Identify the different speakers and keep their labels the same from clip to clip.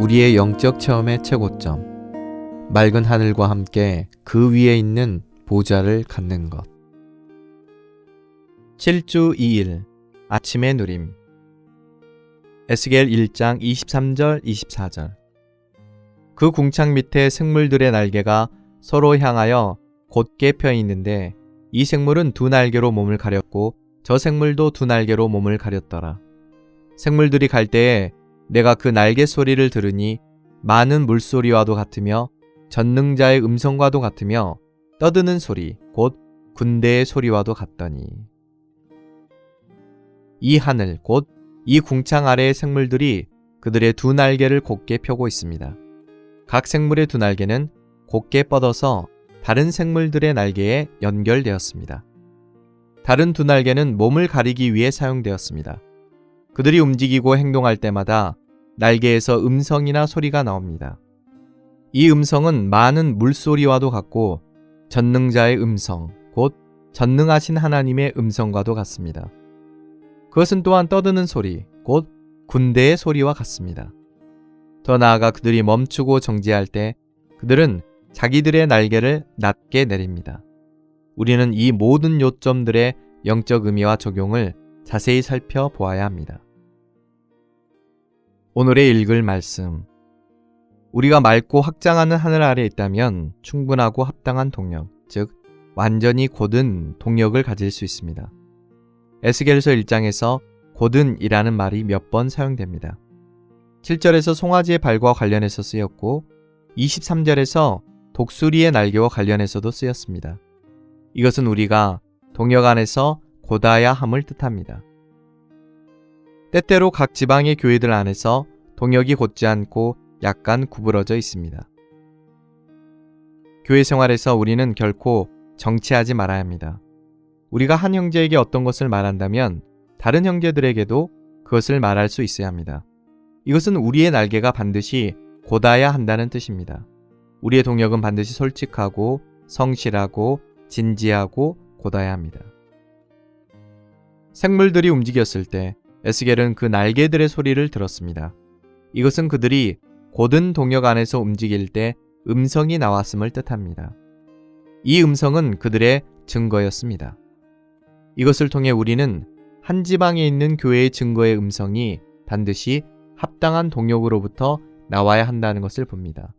Speaker 1: 우리의 영적 체험의 최고점, 맑은 하늘과 함께 그 위에 있는 보좌를 갖는 것. 7주 2일 아침의 누림. 에스겔 1장 23절 24절. 그 궁창 밑에 생물들의 날개가 서로 향하여 곧게 펴 있는데 이 생물은 두 날개로 몸을 가렸고 저 생물도 두 날개로 몸을 가렸더라. 생물들이 갈 때에 내가 그 날개 소리를 들으니 많은 물소리와도 같으며 전능자의 음성과도 같으며 떠드는 소리 곧 군대의 소리와도 같더니 이 하늘 곧 이 궁창 아래의 생물들이 그들의 두 날개를 곧게 펴고 있습니다. 각 생물의 두 날개는 곧게 뻗어서 다른 생물들의 날개에 연결되었습니다. 다른 두 날개는 몸을 가리기 위해 사용되었습니다. 그들이 움직이고 행동할 때마다 날개에서 음성이나 소리가 나옵니다. 이 음성은 많은 물소리와도 같고 전능자의 음성, 곧 전능하신 하나님의 음성과도 같습니다. 그것은 또한 떠드는 소리, 곧 군대의 소리와 같습니다. 더 나아가 그들이 멈추고 정지할 때 그들은 자기들의 날개를 낮게 내립니다. 우리는 이 모든 요점들의 영적 의미와 적용을 자세히 살펴보아야 합니다. 오늘의 읽을 말씀. 우리가 맑고 확장하는 하늘 아래 있다면 충분하고 합당한 동력, 즉 완전히 곧은 동력을 가질 수 있습니다. 에스겔서 1장에서 곧은이라는 말이 몇 번 사용됩니다. 7절에서 송아지의 발과 관련해서 쓰였고 23절에서 독수리의 날개와 관련해서도 쓰였습니다. 이것은 우리가 동력 안에서 곧아야 함을 뜻합니다. 때때로 각 지방의 교회들 안에서 동력이 곧지 않고 약간 구부러져 있습니다. 교회 생활에서 우리는 결코 정치하지 말아야 합니다. 우리가 한 형제에게 어떤 것을 말한다면 다른 형제들에게도 그것을 말할 수 있어야 합니다. 이것은 우리의 날개가 반드시 곧아야 한다는 뜻입니다. 우리의 동력은 반드시 솔직하고 성실하고 진지하고 곧아야 합니다. 생물들이 움직였을 때 에스겔은 그 날개들의 소리를 들었습니다. 이것은 그들이 곧은 동력 안에서 움직일 때 음성이 나왔음을 뜻합니다. 이 음성은 그들의 증거였습니다. 이것을 통해 우리는 한 지방에 있는 교회의 증거의 음성이 반드시 합당한 동력으로부터 나와야 한다는 것을 봅니다.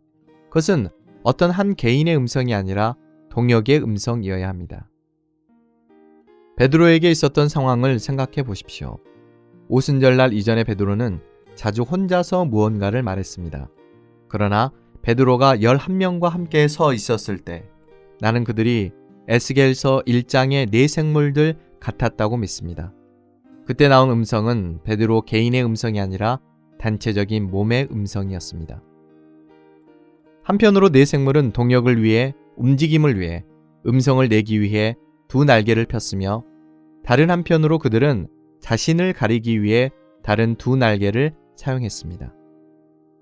Speaker 1: 그것은 어떤 한 개인의 음성이 아니라 동력의 음성이어야 합니다. 베드로에게 있었던 상황을 생각해 보십시오. 오순절날 이전에 베드로는 자주 혼자서 무언가를 말했습니다. 그러나 베드로가 11명과 함께 서 있었을 때 나는 그들이 에스겔서 1장의 네 생물들 같았다고 믿습니다. 그때 나온 음성은 베드로 개인의 음성이 아니라 단체적인 몸의 음성이었습니다. 한편으로 네 생물은 동력을 위해, 움직임을 위해, 음성을 내기 위해 두 날개를 폈으며 다른 한편으로 그들은 자신을 가리기 위해 다른 두 날개를 사용했습니다.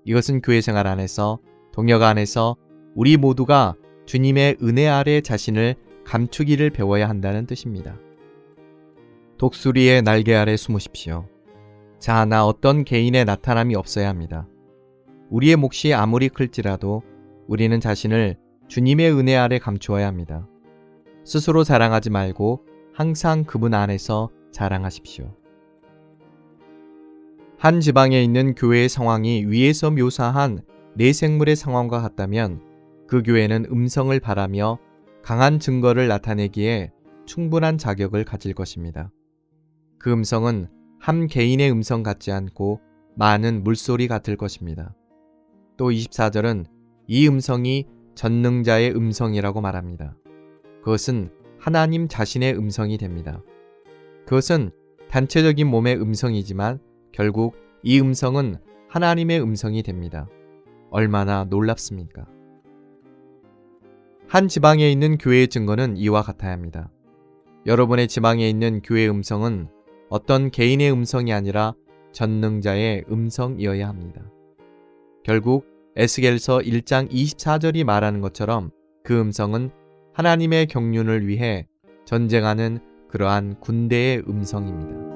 Speaker 1: 이것은 교회 생활 안에서, 동력 안에서 우리 모두가 주님의 은혜 아래 자신을 감추기를 배워야 한다는 뜻입니다. 독수리의 날개 아래 숨으십시오. 자 하나 어떤 개인의 나타남이 없어야 합니다. 우리의 몫이 아무리 클지라도 우리는 자신을 주님의 은혜 아래 감추어야 합니다. 스스로 자랑하지 말고 항상 그분 안에서 자랑하십시오. 한 지방에 있는 교회의 상황이 위에서 묘사한 네 생물의 상황과 같다면 그 교회는 음성을 바라며 강한 증거를 나타내기에 충분한 자격을 가질 것입니다. 그 음성은 한 개인의 음성 같지 않고 많은 물소리 같을 것입니다. 또 24절은 이 음성이 전능자의 음성이라고 말합니다. 그것은 하나님 자신의 음성이 됩니다. 그것은 단체적인 몸의 음성이지만 결국 이 음성은 하나님의 음성이 됩니다. 얼마나 놀랍습니까? 한 지방에 있는 교회의 증거는 이와 같아야 합니다. 여러분의 지방에 있는 교회의 음성은 어떤 개인의 음성이 아니라 전능자의 음성이어야 합니다. 결국 에스겔서 1장 24절이 말하는 것처럼 그 음성은 하나님의 경륜을 위해 전쟁하는 그러한 군대의 음성입니다.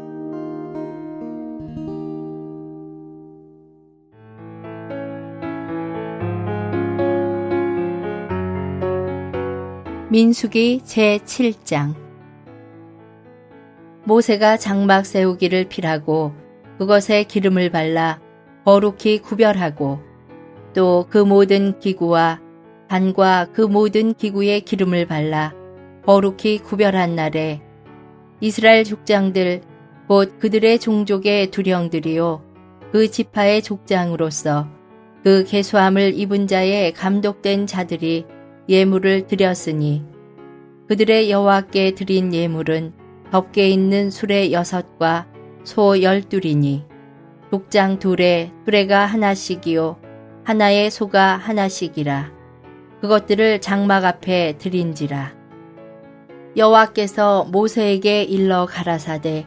Speaker 2: 민수기 제7장. 모세가 장막 세우기를 필하고 그것에 기름을 발라 거룩히 구별하고 또 그 모든 기구와 단과 그 모든 기구에 기름을 발라 거룩히 구별한 날에 이스라엘 족장들 곧 그들의 종족의 두령들이요 그 지파의 족장으로서 그 계수함을 입은 자의 감독된 자들이 예물을 드렸으니 그들의 여호와께 드린 예물은 덮개 있는 수레 6과 소 12이니 족장 둘에 수레가 하나씩이요 하나의 소가 하나씩이라. 그것들을 장막 앞에 드린지라. 여호와께서 모세에게 일러 가라사대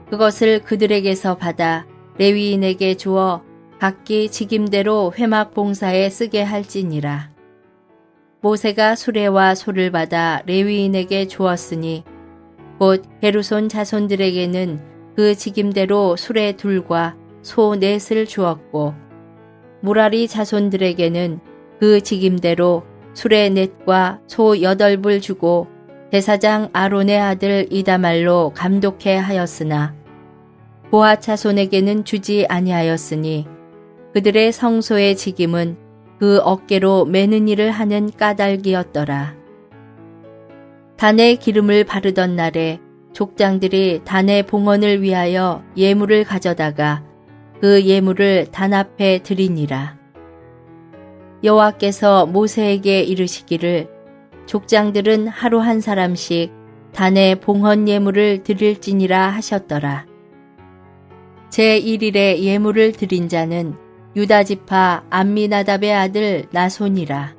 Speaker 2: 그것을 그들에게서 받아 레위인에게 주어 각기 직임대로 회막 봉사에 쓰게 할지니라. 모세가 수레와 소를 받아 레위인에게 주었으니 곧 게르손 자손들에게는 그 직임대로 수레 2과 소 4을 주었고 무라리 자손들에게는 그 직임대로 수레 4과 소 8을 주고 대사장 아론의 아들 이다말로 감독해 하였으나 고핫 자손에게는 주지 아니하였으니 그들의 성소의 직임은 그 어깨로 매는 일을 하는 까닭이었더라. 단에 기름을 바르던 날에 족장들이 단의 봉헌을 위하여 예물을 가져다가 그 예물을 단 앞에 드리니라. 여호와께서 모세에게 이르시기를 족장들은 하루 한 사람씩 단에 봉헌 예물을 드릴지니라 하셨더라. 제1일에 예물을 드린 자는 유다지파 암미나답의 아들 나손이라.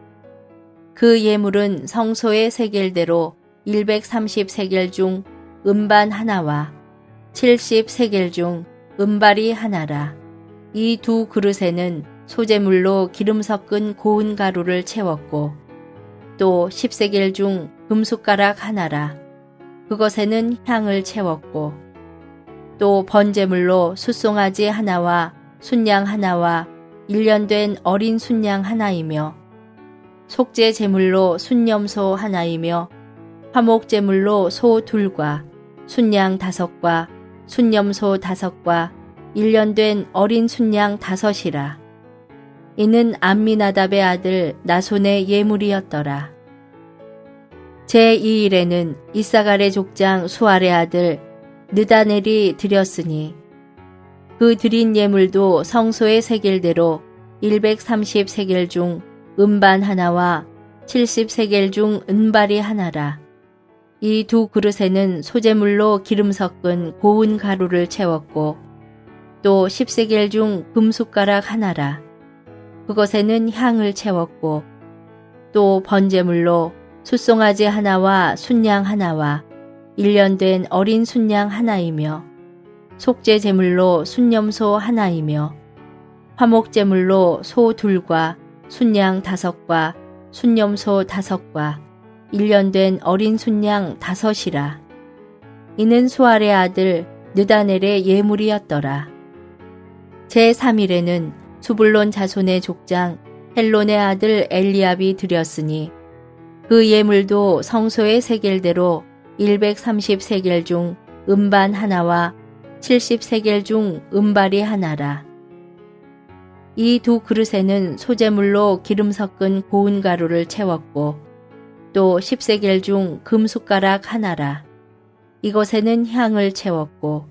Speaker 2: 그 예물은 성소의 세겔대로 130세겔 중 음반 하나와 70세겔 중 은발이 하나라. 이 2 그릇에는 소재물로 기름 섞은 고운 가루를 채웠고 또 10세겔 중 금숟가락 하나라. 그것에는 향을 채웠고 또 번제물로 숫송아지 하나와 순양 하나와 1년 된 어린 순양 하나이며 속죄 제물로 순염소 하나이며 화목제물로 소 2과 순양 5과 순염소 5과 1년 된 어린 순양 5이라. 이는 암미나답의 아들 나손의 예물이었더라. 제2일에는 이사갈의 족장 수알의 아들 느다넬이 드렸으니 그 드린 예물도 성소의 세겔대로 130세겔 중 음반 하나와 70세겔 중 은발이 하나라. 이 2 그릇에는 소재물로 기름 섞은 고운 가루를 채웠고 또 10세겔 중 금숟가락 하나라. 그것에는 향을 채웠고 또 번제물로 숫송아지 하나와 순양 하나와 1년 된 어린 순양 하나이며 속죄 제물로 순염소 하나이며 화목제물로 소 2과 순양 5과 순염소 5과 1년 된 어린 순양 5이라. 이는 수알의 아들 느다넬의 예물이었더라. 제3일에는 수불론 자손의 족장 헬론의 아들 엘리압이 드렸으니 그 예물도 성소의 세겔대로 130세겔 중 음반 하나와 70세겔 중 은발이 하나라. 이 2 그릇에는 소재물로 기름 섞은 고운 가루를 채웠고 또 10세겔 중 금숟가락 하나라. 이것에는 향을 채웠고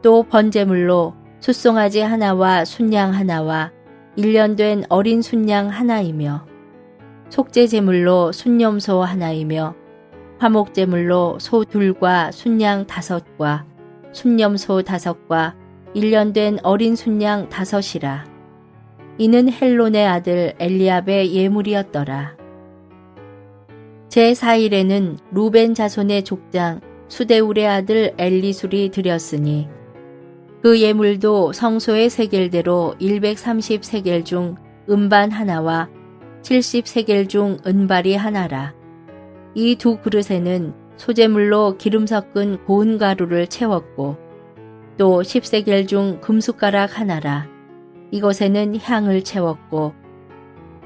Speaker 2: 또 번제물로 숫송아지 하나와 순양 하나와 1년 된 어린 순양 하나이며 속죄 제물로 순염소 하나이며 화목제물로 소 2과 순양 5과 순염소 5과 1년 된 어린 순양 5이라. 이는 헬론의 아들 엘리압의 예물이었더라. 제4일에는 루벤 자손의 족장 수데울의 아들 엘리술이 드렸으니 그 예물도 성소의 세겔대로 130세겔 중 음반 하나와 70세겔 중 은발이 하나라. 이 2 그릇에는 소재물로 기름 섞은 고운 가루를 채웠고 또 10세겔 중 금숟가락 하나라. 이것에는 향을 채웠고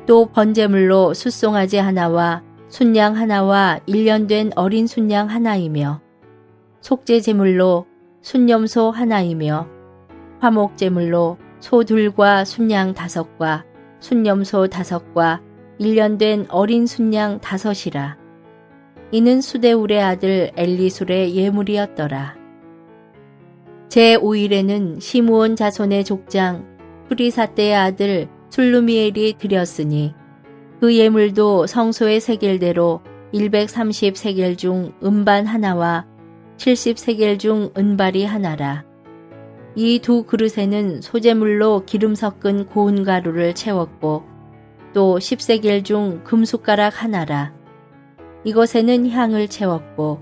Speaker 2: 또 번제물로 숫송아지 하나와 순양 하나와 1년 된 어린 순양 하나이며 속죄 제물로 순염소 하나이며 화목 제물로 소 둘과 순양 5과 순염소 5과 1년 된 어린 순양 5이라. 이는 수데울의 아들 엘리술의 예물이었더라. 제5일에는 시므온 자손의 족장 수리사대의 아들 술루미엘이 드렸으니 그 예물도 성소의 세겔대로 130세겔 중 음반 하나와 70세겔 중 은발이 하나라. 이 두 그릇에는 소재물로 기름 섞은 고운 가루를 채웠고 또 10세겔 중 금숟가락 하나라. 이것에는 향을 채웠고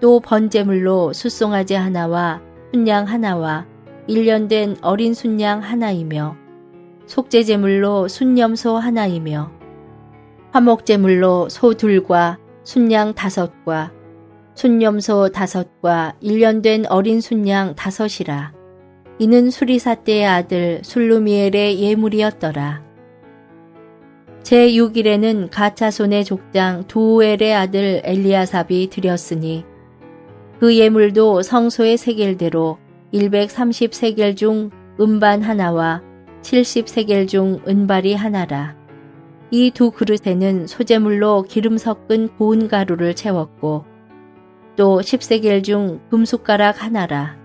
Speaker 2: 또 번제물로 숫송아지 하나와 순양 하나와 1년 된 어린 순양 하나이며 속죄제물로 순염소 하나이며 화목제물로 소 둘과 순양 5과 순염소 5과 1년 된 어린 순양 5이라. 이는 수리사대의 아들 술루미엘의 예물이었더라. 제6일에는 갓자손의 족장 두우엘의 아들 엘리아삽이 드렸으니 그 예물도 성소의 세겔대로 130세겔 중 음반 하나와 70세겔 중 은발이 하나라. 이 두 그릇에는 소재물로 기름 섞은 고운 가루를 채웠고 또 10세겔 중 금숟가락 하나라.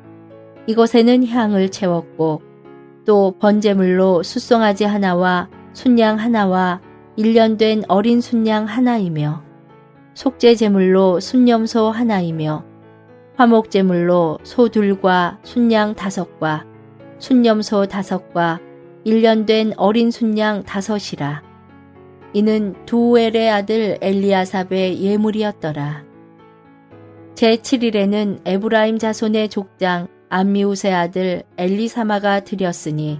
Speaker 2: 이것에는 향을 채웠고 또 번제물로 숫송아지 하나와 순양 하나와 1년 된 어린 순양 하나이며 속죄제물로 순염소 하나이며 화목제물로 소 둘과 순양 5과 순염소 5과 1년 된 어린 순양 5이라. 이는 두우엘의 아들 엘리아삽의 예물이었더라. 제7일에는 에브라임 자손의 족장 암미우스의 아들 엘리사마가 드렸으니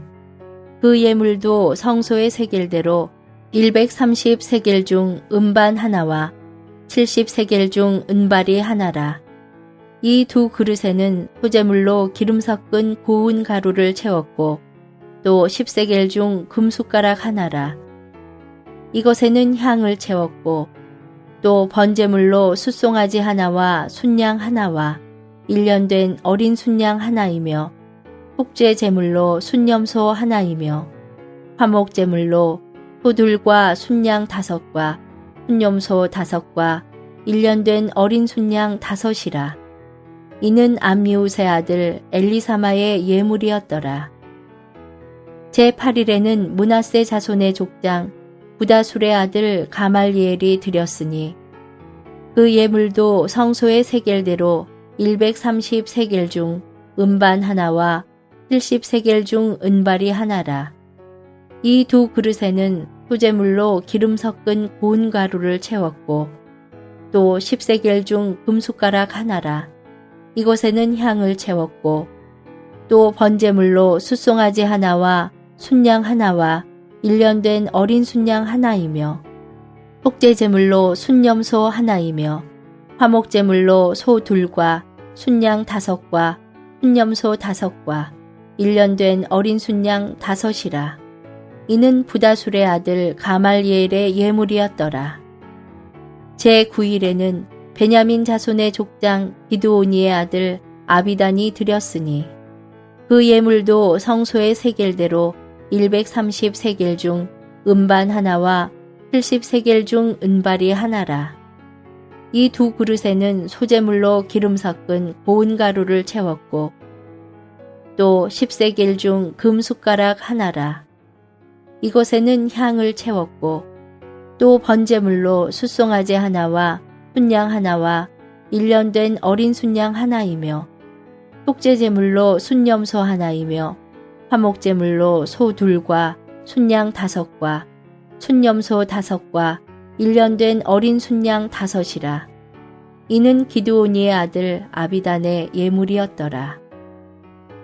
Speaker 2: 그 예물도 성소의 세겔대로 130세겔 중 음반 하나와 70세겔 중 은발이 하나라. 이 두 그릇에는 소재물로 기름 섞은 고운 가루를 채웠고 또 10세겔 중 금숟가락 하나라. 이것에는 향을 채웠고 또 번제물로 숫송아지 하나와 순양 하나와 1년 된 어린 순양 하나이며 속죄 제물로 순염소 하나이며 화목제물로 소 둘과 순양 5과 순염소 5과 1년 된 어린 순양 5이라. 이는 암미우스의 아들 엘리사마의 예물이었더라. 제8일에는 므낫세 자손의 족장 부다술의 아들 가말리엘이 드렸으니 그 예물도 성소의 세겔대로 130세겔 중 음반 하나와 70세겔 중 은발이 하나라. 이 두 그릇에는 소재물로 기름 섞은 고운 가루를 채웠고 또 10세겔 중 금숟가락 하나라. 이것에는 향을 채웠고 또 번제물로 숫송아지 하나와 순양 하나와 1년 된 어린 순양 하나이며 속죄제물로 순염소 하나이며 화목제물로 소 둘과 순양 5과 순염소 5과 1년 된 어린 순양 5이라. 이는 부다술의 아들 가말리엘의 예물이었더라. 제9일에는 베냐민 자손의 족장 기드오니의 아들 아비단이 드렸으니 그 예물도 성소의 세겔대로 130세겔 중 음반 하나와 70세겔 중 은발이 하나라. 이 두 그릇에는 소재물로 기름 섞은 고운 가루를 채웠고 또 10세겔 중 금숟가락 하나라. 이것에는 향을 채웠고 또 번제물로 숫송아지 하나와 순양 하나와 1년 된 어린 순양 하나이며 속죄제물로 순염소 하나이며 화목제물로 소 둘과 순양 5과 순염소 5과 1년 된 어린 순양 5이라. 이는 기드오니의 아들 아비단의 예물이었더라.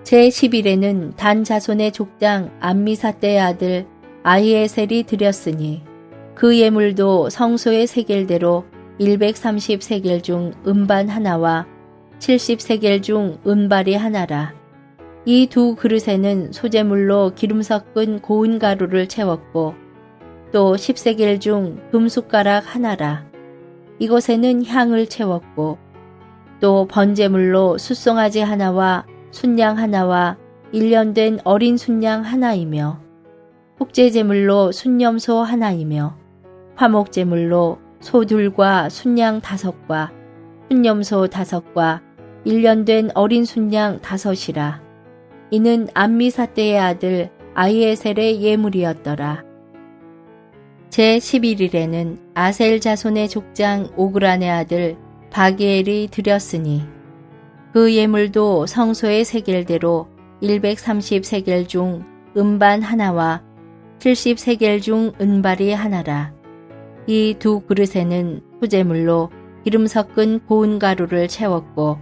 Speaker 2: 제10일에는 단 자손의 족장 암미사대의 아들 아히에셀이 드렸으니 그 예물도 성소의 세겔대로 130세겔 중 음반 하나와 70세겔 중 은발이 하나라. 이 두 그릇에는 소재물로 기름 섞은 고운 가루를 채웠고 또 10세겔 중 금숟가락 하나라. 이것에는 향을 채웠고 또 번제물로 숫송아지 하나와 순양 하나와 1년 된 어린 순양 하나이며 속죄제물로 순염소 하나이며 화목제물로 소 둘과 순양 5과 순염소 5과 1년 된 어린 순양 5이라. 이는 암미사떼의 아들 아히에셀의 예물이었더라. 제11일에는 아셀 자손의 족장 오그란의 아들 바기엘이 드렸으니 그 예물도 성소의 세겔대로 130세겔 중 은반 하나와 70세겔 중 은발이 하나라. 이 두 그릇에는 수제물로 기름 섞은 고운 가루를 채웠고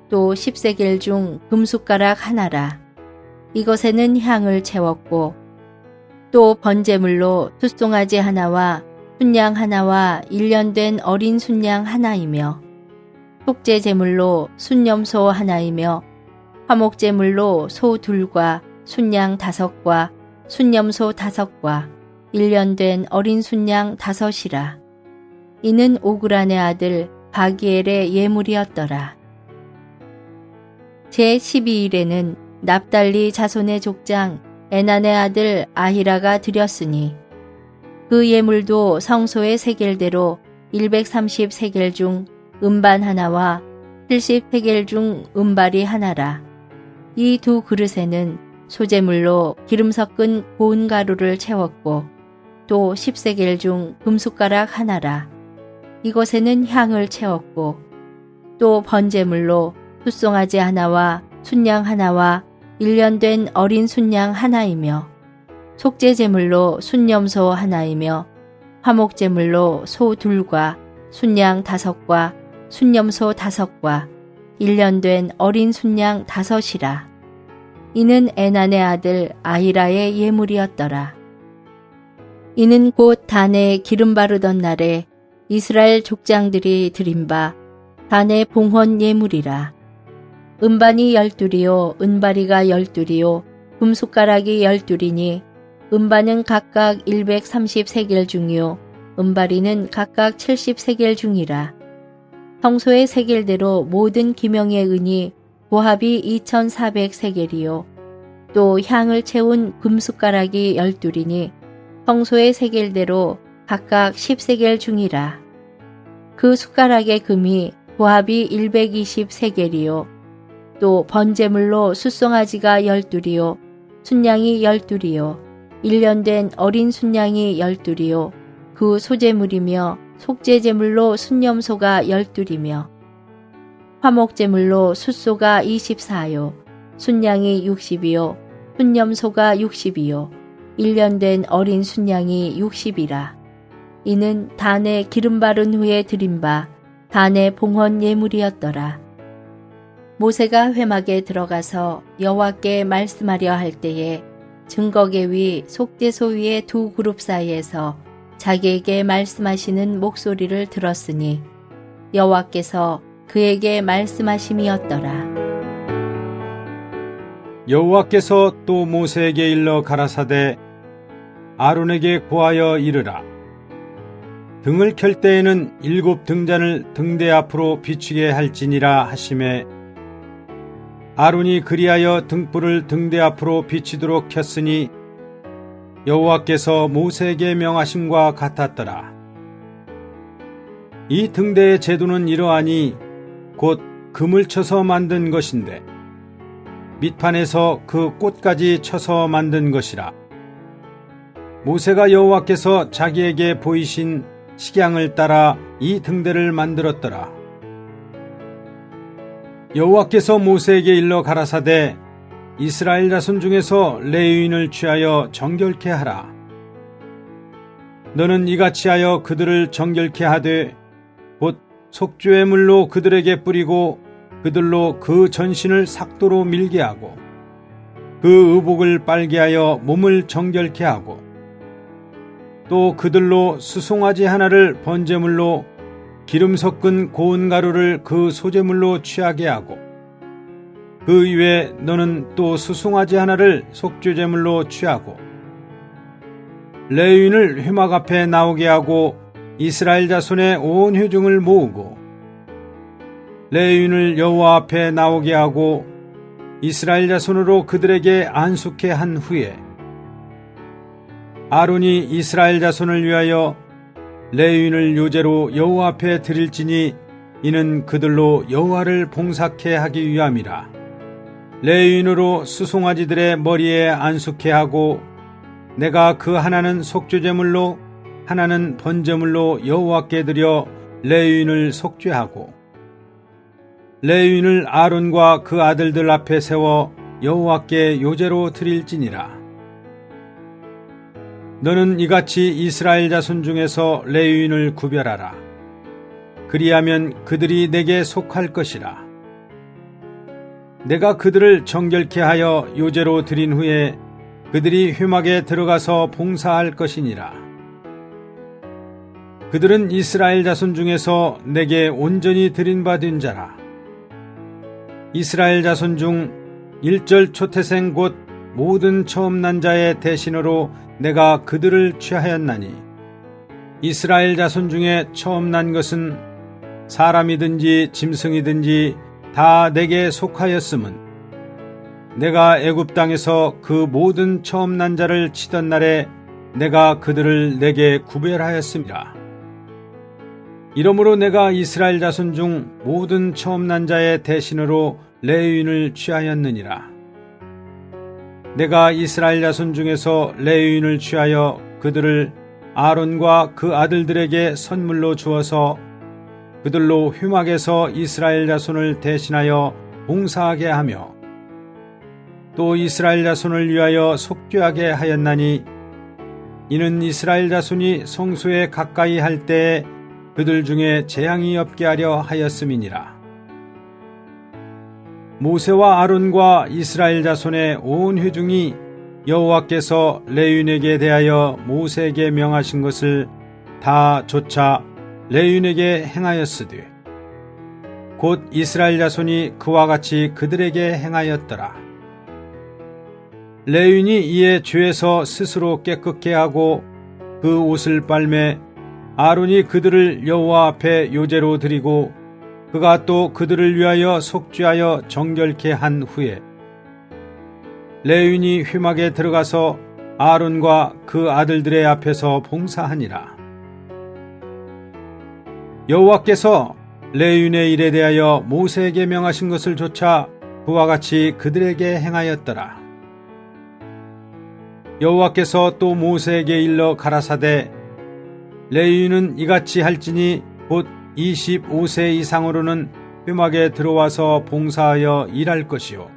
Speaker 2: 또 10세겔 중 금숟가락 하나라. 이것에는 향을 채웠고 또 번제물로 숫송아지 하나와 순양 하나와 1년 된 어린 순양 하나이며 속죄제물로 순염소 하나이며 화목제물로 소 둘과 순양 5과 순염소 5과 1년 된 어린 순양 5이라. 이는 오그란의 아들 바기엘의 예물이었더라. 제12일에는 납달리 자손의 족장 에난의 아들 아히라가 드렸으니 그 예물도 성소의 세겔대로 130세겔 중 은반 하나와 70세겔 중 은발이 하나라. 이 두 그릇에는 소제물로 기름 섞은 고운 가루를 채웠고 또 10세겔 중 금숟가락 하나라. 이것에는 향을 채웠고 또 번제물로 숫송아지 하나와 순양 하나와 1년 된 어린 순양 하나이며 속죄제물로 순염소 하나이며 화목제물로 소 둘과 순양 5과 순염소 5과 1년 된 어린 순양 5이라. 이는 에난의 아들 아히라의 예물이었더라. 이는 곧 단에 기름 바르던 날에 이스라엘 족장들이 드린 바 단의 봉헌 예물이라. 은반이 12이요 은바리가 12이요 금숟가락이 12이니 은반은 각각 130세겔 중이요 은바리는 각각 70세겔 중이라. 성소의 세겔대로 모든 기명의 은이 고합이 2400세겔이요 또 향을 채운 금숟가락이 12이니 성소의 세겔대로 각각 10세겔 중이라. 그 숟가락의 금이 고합이 120세겔이요 또 번제물로 숫송아지가 12이요 순양이 12이요 1년 된 어린 순양이 12이요 그 소제물이며 속죄제물로 순염소가 12이며 화목제물로 숫소가 24요 순양이 60이요 순염소가 60이요 1년 된 어린 순양이 60이라. 이는 단에 기름 바른 후에 드린 바 단의 봉헌 예물이었더라. 모세가 회막에 들어가서 여호와께 말씀하려 할 때에 증거계 위 속죄소 위의 두 그룹 사이에서 자기에게 말씀하시는 목소리를 들었으니 여호와께서 그에게 말씀하심이었더라.
Speaker 3: 여호와께서 또 모세에게 일러 가라사대 아론에게 고하여 이르라. 등을 켤 때에는 7 등잔을 등대 앞으로 비추게 할지니라 하시매 아론이 그리하여 등불을 등대 앞으로 비치도록 켰으니 여호와께서 모세에게 명하심과 같았더라. 이 등대의 제도는 이러하니 곧 금을 쳐서 만든 것인데 밑판에서 그 꽃까지 쳐서 만든 것이라. 모세가 여호와께서 자기에게 보이신 식양을 따라 이 등대를 만들었더라. 여호와께서 모세에게 일러 가라사대 이스라엘 자손 중에서 레위인을 취하여 정결케 하라. 너는 이같이 하여 그들을 정결케 하되 곧 속죄의 물로 그들에게 뿌리고 그들로 그 전신을 삭도로 밀게 하고 그 의복을 빨게 하여 몸을 정결케 하고 또 그들로 수송아지 하나를 번제물로 기름 섞은 고운 가루를 그 소제물로 취하게 하고 그 이외에 너는 또 수송아지 하나를 속죄제물로 취하고 레위인을 회막 앞에 나오게 하고 이스라엘 자손의 온 회중을 모으고 레위인을 여호와 앞에 나오게 하고 이스라엘 자손으로 그들에게 안숙해 한 후에 아론이 이스라엘 자손을 위하여 레위인을 요제로 여호와 앞에 드릴지니 이는 그들로 여호와를 봉사케 하기 위함이라. 레위인으로 수송아지들의 머리에 안숙해 하고 내가 그 하나는 속죄제물로 하나는 번제물로 여호와께 드려 레위인을 속죄하고 레위인을 아론과 그 아들들 앞에 세워 여호와께 요제로 드릴지니라. 너는 이같이 이스라엘 자손 중에서 레위인을 구별하라. 그리하면 그들이 내게 속할 것이라. 내가 그들을 정결케 하여 요제로 드린 후에 그들이 회막에 들어가서 봉사할 것이니라. 그들은 이스라엘 자손 중에서 내게 온전히 드린 바 된 자라. 이스라엘 자손 중 일절 초태생 곧 모든 처음 난 자의 대신으로 내가 그들을 취하였나니 이스라엘 자손 중에 처음 난 것은 사람이든지 짐승이든지 다 내게 속하였음은 내가 애굽 땅에서 그 모든 처음 난 자를 치던 날에 내가 그들을 내게 구별하였습니다. 이러므로 내가 이스라엘 자손 중 모든 처음 난 자의 대신으로 레위인을 취하였느니라. 내가 이스라엘 자손 중에서 레위인을 취하여 그들을 아론과 그 아들들에게 선물로 주어서 그들로 회막에서 이스라엘 자손을 대신하여 봉사하게 하며 또 이스라엘 자손을 위하여 속죄하게 하였나니 이는 이스라엘 자손이 성소에 가까이 할 때에 그들 중에 재앙이 없게 하려 하였음이니라. 모세와 아론과 이스라엘 자손의 온 회중이 여호와께서 레위인에게 대하여 모세에게 명하신 것을 다 조차 레위인에게 행하였으되 곧 이스라엘 자손이 그와 같이 그들에게 행하였더라. 레위인이 이에 죄에서 스스로 깨끗게 하고 그 옷을 빨매 아론이 그들을 여호와 앞에 요제로 드리고 그가 또 그들을 위하여 속죄하여 정결케 한 후에 레위인이 회막에 들어가서 아론과 그 아들들의 앞에서 봉사하니라. 여호와께서 레위인의 일에 대하여 모세에게 명하신 것을 조차 그와 같이 그들에게 행하였더라. 여호와께서 또 모세에게 일러 가라사대 레위인은 이같이 할지니 곧 25세 이상으로는 회막에 들어와서 봉사하여 일할 것이요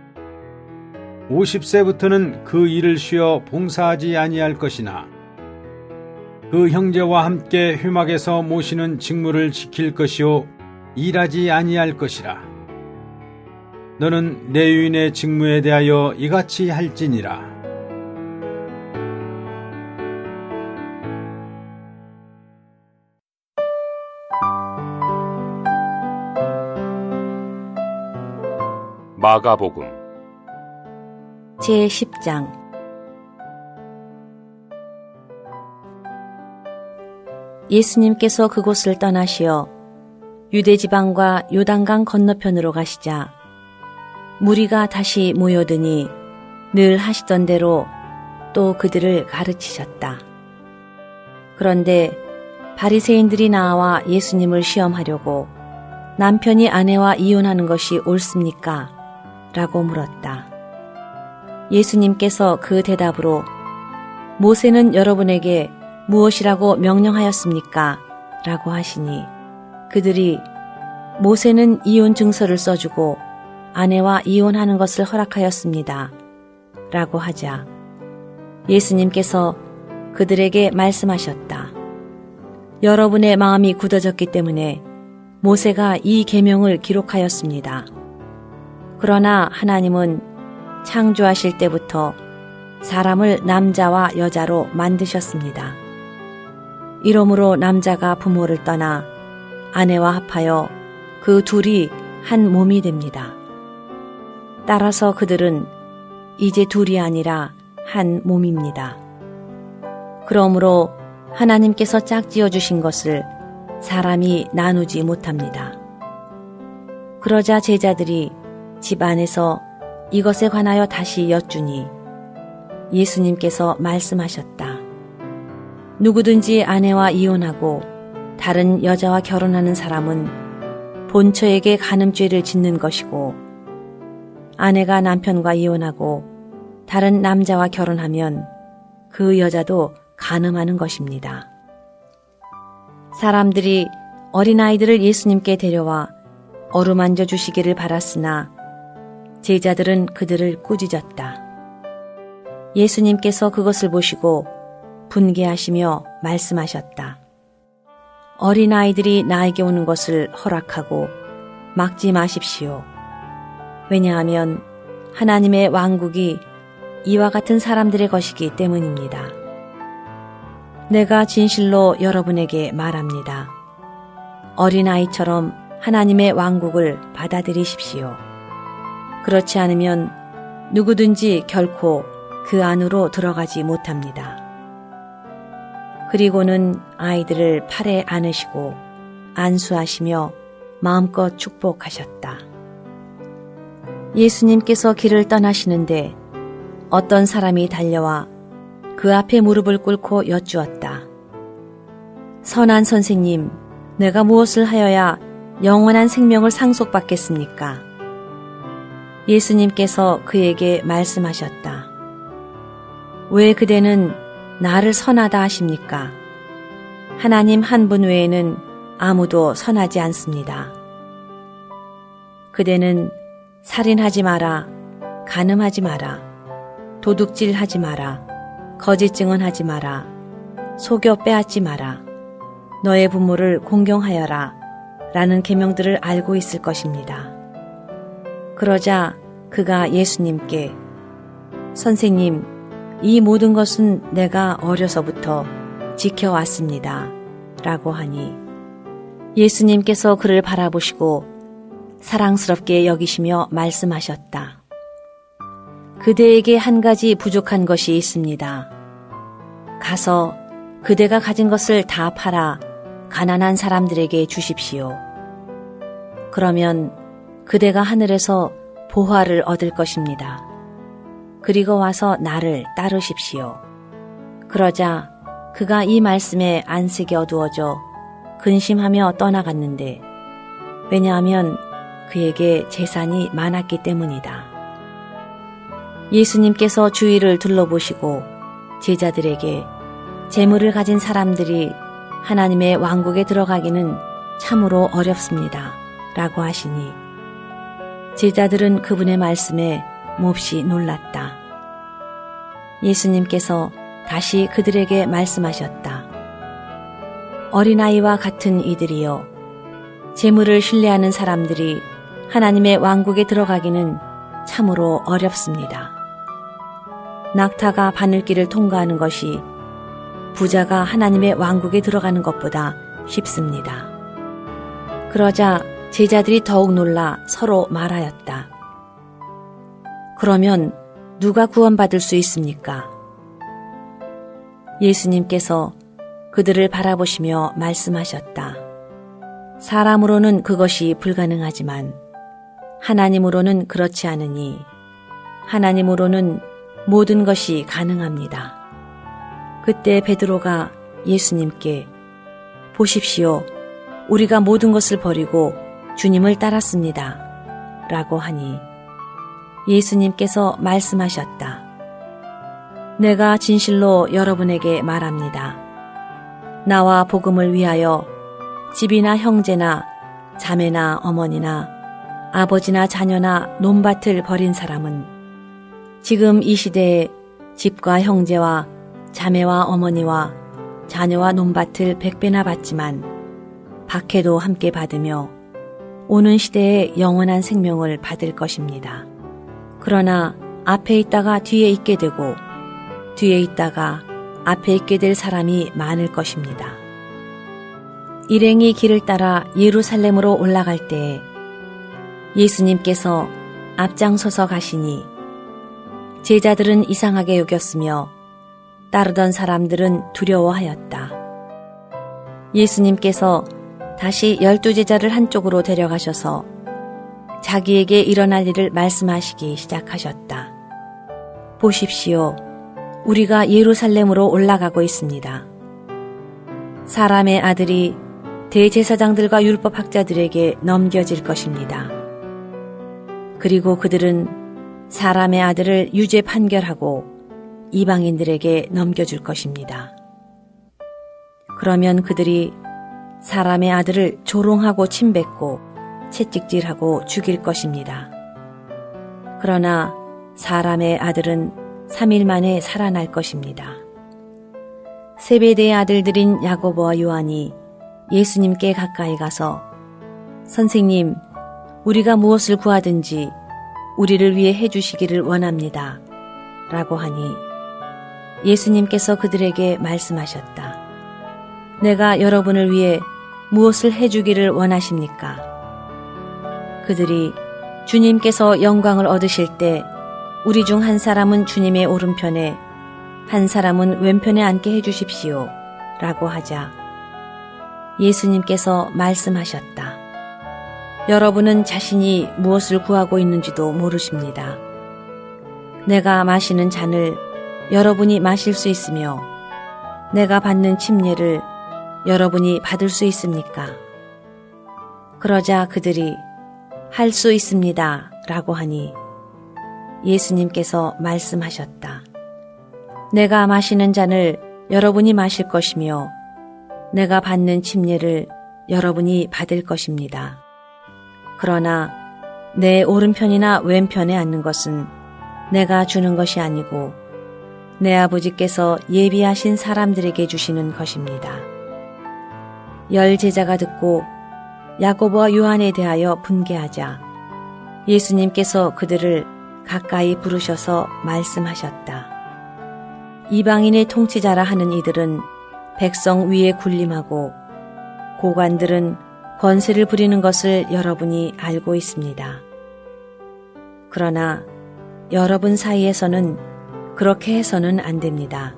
Speaker 3: 50세부터는 그 일을 쉬어 봉사하지 아니할 것이나 그 형제와 함께 회막에서 모시는 직무를 지킬 것이요 일하지 아니할 것이라. 너는 레위인의 직무에 대하여 이같이 할지니라.
Speaker 4: 마가복음
Speaker 2: 제10장 예수님께서 그곳을 떠나시어 유대지방과 요단강 건너편으로 가시자 무리가 다시 모여드니 늘 하시던 대로 또 그들을 가르치셨다. 그런데 바리새인들이 나와 예수님을 시험하려고 남편이 아내와 이혼하는 것이 옳습니까? 라고 물었다. 예수님께서 그 대답으로 모세는 여러분에게 무엇이라고 명령하였습니까? 라고 하시니 그들이 모세는 이혼 증서를 써주고 아내와 이혼하는 것을 허락하였습니다. 라고 하자 예수님께서 그들에게 말씀하셨다. 여러분의 마음이 굳어졌기 때문에 모세가 이 계명을 기록하였습니다. 그러나 하나님은 창조하실 때부터 사람을 남자와 여자로 만드셨습니다. 이러므로 남자가 부모를 떠나 아내와 합하여 그 둘이 한 몸이 됩니다. 따라서 그들은 이제 둘이 아니라 한 몸입니다.
Speaker 4: 그러므로 하나님께서 짝지어 주신 것을 사람이 나누지 못합니다. 그러자 제자들이 집 안에서 이것에 관하여 다시 여쭈니 예수님께서 말씀하셨다. 누구든지 아내와 이혼하고 다른 여자와 결혼하는 사람은 본처에게 간음죄를 짓는 것이고, 아내가 남편과 이혼하고 다른 남자와 결혼하면 그 여자도 간음하는 것입니다. 사람들이 어린아이들을 예수님께 데려와 어루만져 주시기를 바랐으나 제자들은 그들을 꾸짖었다. 예수님께서 그것을 보시고 분개하시며 말씀하셨다. 어린아이들이 나에게 오는 것을 허락하고 막지 마십시오. 왜냐하면 하나님의 왕국이 이와 같은 사람들의 것이기 때문입니다. 내가 진실로 여러분에게 말합니다. 어린아이처럼 하나님의 왕국을 받아들이십시오. 그렇지 않으면 누구든지 결코 그 안으로 들어가지 못합니다. 그리고는 아이들을 팔에 안으시고 안수하시며 마음껏 축복하셨다. 예수님께서 길을 떠나시는데 어떤 사람이 달려와 그 앞에 무릎을 꿇고 여쭈었다. 선한 선생님, 내가 무엇을 하여야 영원한 생명을 상속받겠습니까? 예수님께서 그에게 말씀하셨다. 왜 그대는 나를 선하다 하십니까? 하나님 한 분 외에는 아무도 선하지 않습니다. 그대는 살인하지 마라, 간음하지 마라, 도둑질하지 마라, 거짓 증언하지 마라, 속여 빼앗지 마라, 너의 부모를 공경하여라 라는 계명들을 알고 있을 것입니다. 그러자 그가 예수님께 선생님, 이 모든 것은 내가 어려서부터 지켜왔습니다 라고 하니 예수님께서 그를 바라보시고 사랑스럽게 여기시며 말씀하셨다. 그대에게 한 가지 부족한 것이 있습니다. 가서 그대가 가진 것을 다 팔아 가난한 사람들에게 주십시오. 그러면 그대가 하늘에서 보화를 얻을 것입니다. 그리고 와서 나를 따르십시오. 그러자 그가 이 말씀에 안색이 어두워져 근심하며 떠나갔는데, 왜냐하면 그에게 재산이 많았기 때문이다. 예수님께서 주위를 둘러보시고 제자들에게 재물을 가진 사람들이 하나님의 왕국에 들어가기는 참으로 어렵습니다 라고 하시니 제자들은 그분의 말씀에 몹시 놀랐다. 예수님께서 다시 그들에게 말씀하셨다. 어린아이와 같은 이들이여, 재물을 신뢰하는 사람들이 하나님의 왕국에 들어가기는 참으로 어렵습니다. 낙타가 바늘길을 통과하는 것이 부자가 하나님의 왕국에 들어가는 것보다 쉽습니다. 그러자 제자들이 더욱 놀라 서로 말하였다. 그러면 누가 구원받을 수 있습니까? 예수님께서 그들을 바라보시며 말씀하셨다. 사람으로는 그것이 불가능하지만 하나님으로는 그렇지 않으니 하나님으로는 모든 것이 가능합니다. 그때 베드로가 예수님께 보십시오, 우리가 모든 것을 버리고 주님을 따랐습니다 라고 하니 예수님께서 말씀하셨다. 내가 진실로 여러분에게 말합니다. 나와 복음을 위하여 집이나 형제나 자매나 어머니나 아버지나 자녀나 논밭을 버린 사람은 지금 이 시대에 집과 형제와 자매와 어머니와 자녀와 논밭을 100배나 받지만 박해도 함께 받으며 오는 시대에 영원한 생명을 받을 것입니다. 그러나 앞에 있다가 뒤에 있게 되고 뒤에 있다가 앞에 있게 될 사람이 많을 것입니다. 일행이 길을 따라 예루살렘으로 올라갈 때에 예수님께서 앞장서서 가시니 제자들은 이상하게 여겼으며 따르던 사람들은 두려워하였다. 예수님께서 다시 12제자를 한쪽으로 데려가셔서 자기에게 일어날 일을 말씀하시기 시작하셨다. 보십시오. 우리가 예루살렘으로 올라가고 있습니다. 사람의 아들이 대제사장들과 율법학자들에게 넘겨질 것입니다. 그리고 그들은 사람의 아들을 유죄 판결하고 이방인들에게 넘겨줄 것입니다. 그러면 그들이 사람의 아들을 조롱하고 침뱉고 채찍질하고 죽일 것입니다. 그러나 사람의 아들은 3일 만에 살아날 것입니다. 세베대의 아들들인 야고보와 요한이 예수님께 가까이 가서 선생님, 우리가 무엇을 구하든지 우리를 위해 해주시기를 원합니다. 라고 하니 예수님께서 그들에게 말씀하셨다. 내가 여러분을 위해 무엇을 해주기를 원하십니까? 그들이 주님께서 영광을 얻으실 때 우리 중 한 사람은 주님의 오른편에 한 사람은 왼편에 앉게 해주십시오. 라고 하자 예수님께서 말씀하셨다. 여러분은 자신이 무엇을 구하고 있는지도 모르십니다. 내가 마시는 잔을 여러분이 마실 수 있으며 내가 받는 침례를 여러분이 받을 수 있습니까? 그러자 그들이 할 수 있습니다. 라고 하니 예수님께서 말씀하셨다. 내가 마시는 잔을 여러분이 마실 것이며 내가 받는 침례를 여러분이 받을 것입니다. 그러나 내 오른편이나 왼편에 앉는 것은 내가 주는 것이 아니고 내 아버지께서 예비하신 사람들에게 주시는 것입니다. 10 제자가 듣고 야고보와 요한에 대하여 분개하자 예수님께서 그들을 가까이 부르셔서 말씀하셨다. 이방인의 통치자라 하는 이들은 백성 위에 군림하고 고관들은 권세를 부리는 것을 여러분이 알고 있습니다. 그러나 여러분 사이에서는 그렇게 해서는 안 됩니다.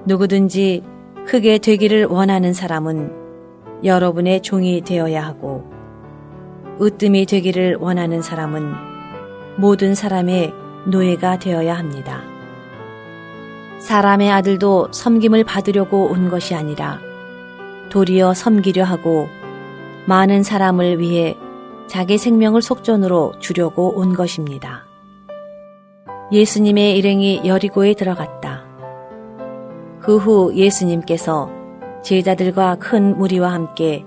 Speaker 4: 누구든지 크게 되기를 원하는 사람은 여러분의 종이 되어야 하고 으뜸이 되기를 원하는 사람은 모든 사람의 노예가 되어야 합니다. 사람의 아들도 섬김을 받으려고 온 것이 아니라 도리어 섬기려 하고 많은 사람을 위해 자기 생명을 속전으로 주려고 온 것입니다. 예수님의 일행이 여리고에 들어갔다. 그 후 예수님께서 제자들과 큰 무리와 함께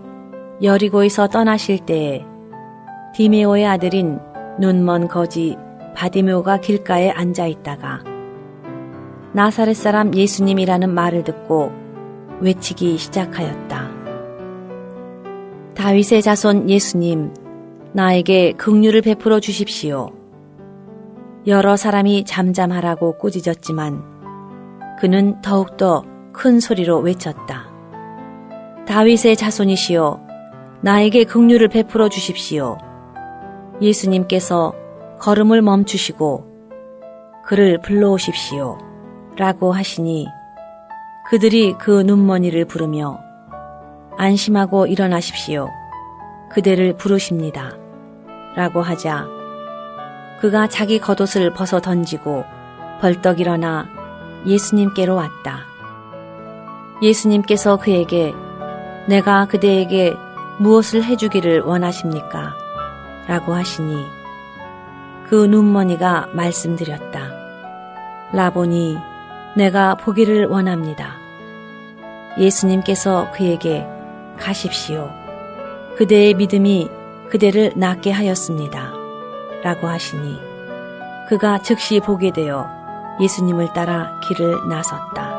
Speaker 4: 여리고에서 떠나실 때에 디메오의 아들인 눈먼 거지 바디메오가 길가에 앉아 있다가 나사렛 사람 예수님이라는 말을 듣고 외치기 시작하였다. 다윗의 자손 예수님, 나에게 긍휼을 베풀어 주십시오. 여러 사람이 잠잠하라고 꾸짖었지만 그는 더욱더 큰 소리로 외쳤다. 다윗의 자손이시여, 나에게 긍휼을 베풀어 주십시오. 예수님께서 걸음을 멈추시고 그를 불러오십시오. 라고 하시니 그들이 그 눈먼이를 부르며 안심하고 일어나십시오. 그대를 부르십니다. 라고 하자 그가 자기 겉옷을 벗어 던지고 벌떡 일어나 예수님께로 왔다. 예수님께서 그에게 내가 그대에게 무엇을 해주기를 원하십니까? 라고 하시니 그 눈먼이가 말씀드렸다. 라보니, 내가 보기를 원합니다. 예수님께서 그에게 가십시오. 그대의 믿음이 그대를 낫게 하였습니다. 라고 하시니 그가 즉시 보게 되어 예수님을 따라 길을 나섰다.